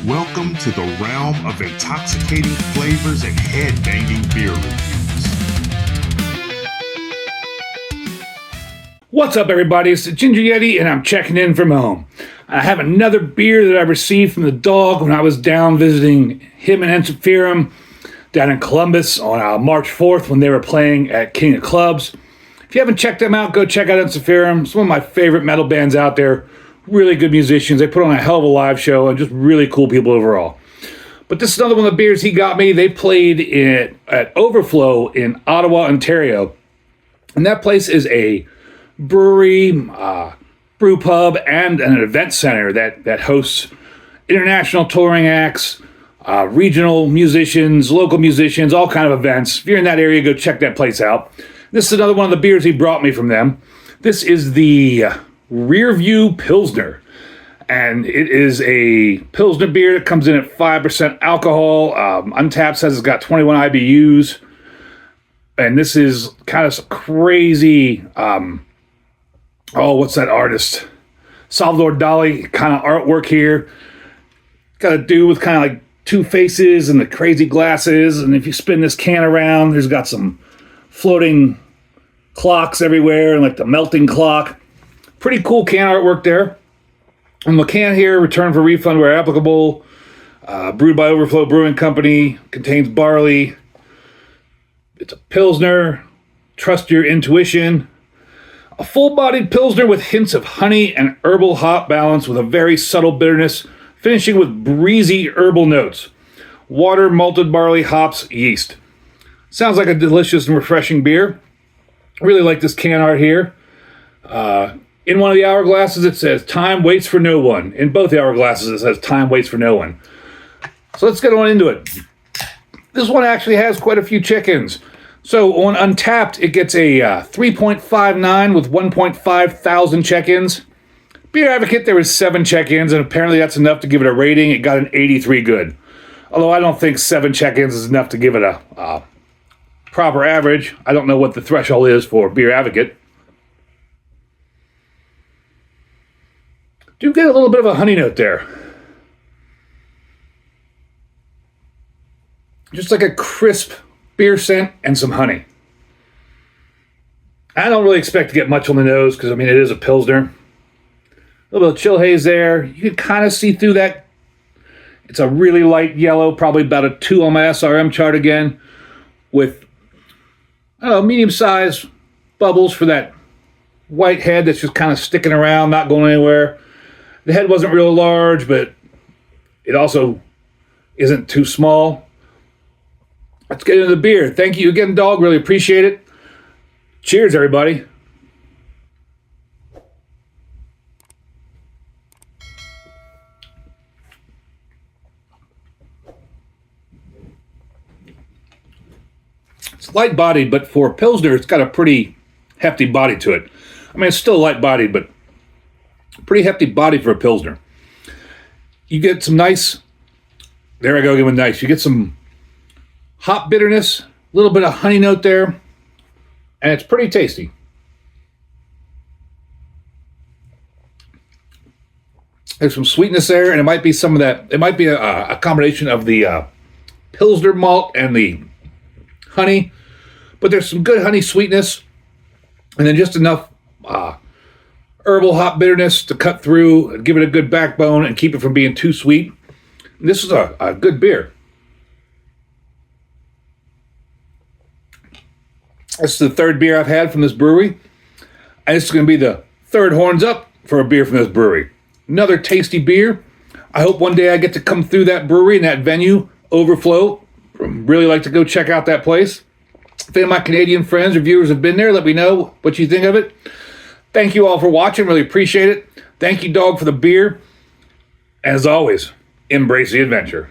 Welcome to the realm of intoxicating flavors and head-banging beer reviews. What's up, everybody? It's the Ginger Yeti, and I'm checking in from home. I have another beer that I received from the dog when I was down visiting him and Ensiferum down in Columbus on March 4th when they were playing at King of Clubs. If you haven't checked them out, go check out Ensiferum. It's one of my favorite metal bands out there. Really good musicians. They put on a hell of a live show and just really cool people overall. But this is another one of the beers he got me. They played at Overflow in Ottawa, Ontario. And that place is a brewery, brew pub, and an event center that hosts international touring acts, regional musicians, local musicians, all kind of events. If you're in that area, go check that place out. This is another one of the beers he brought me from them. This is the Rearview Pilsner, and it is a Pilsner beer that comes in at 5% alcohol. Untapped says it's got 21 IBUs, and this is kind of some crazy, what's that artist? Salvador Dali kind of artwork here. Got to do with kind of like two faces and the crazy glasses, and if you spin this can around, there's got some floating clocks everywhere, and like the melting clock. Pretty cool can artwork there. And the can here, return for refund where applicable. Brewed by Overflow Brewing Company. Contains barley. It's a Pilsner. Trust your intuition. A full-bodied Pilsner with hints of honey and herbal hop balance with a very subtle bitterness, finishing with breezy herbal notes. Water, malted barley, hops, yeast. Sounds like a delicious and refreshing beer. Really like this can art here. In one of the hourglasses, it says, "Time waits for no one." In both the hourglasses, it says, "Time waits for no one." So let's get on into it. This one actually has quite a few check-ins. So on Untapped, it gets a 3.59 with 1.5 thousand check-ins. Beer Advocate, there was 7 check-ins, and apparently that's enough to give it a rating. It got an 83 good. Although I don't think 7 check-ins is enough to give it a proper average. I don't know what the threshold is for Beer Advocate. Do get a little bit of a honey note there. Just like a crisp beer scent and some honey. I don't really expect to get much on the nose because, I mean, it is a Pilsner. A little bit of chill haze there. You can kind of see through that. It's a really light yellow, probably about a 2 on my SRM chart again, with, I don't know, medium-sized bubbles for that white head that's just kind of sticking around, not going anywhere. The head wasn't real large, but it also isn't too small. Let's get into the beer. Thank you again, dog. Really appreciate it. Cheers, everybody. It's light-bodied, but for a Pilsner, it's got a pretty hefty body to it. I mean, it's still light-bodied, but pretty hefty body for a Pilsner. You get some nice, there I go again with nice. You get some hop bitterness, a little bit of honey note there, and it's pretty tasty. There's some sweetness there, and it might be some of that, it might be a combination of the Pilsner malt and the honey, but there's some good honey sweetness, and then just enough herbal hop bitterness to cut through and give it a good backbone and keep it from being too sweet. And this is a good beer. This is the third beer I've had from this brewery. And this is going to be the third horns up for a beer from this brewery. Another tasty beer. I hope one day I get to come through that brewery and that venue, Overflow. Really like to go check out that place. If any of my Canadian friends or viewers have been there, let me know what you think of it. Thank you all for watching. Really appreciate it. Thank you, dog, for the beer. As always, embrace the adventure.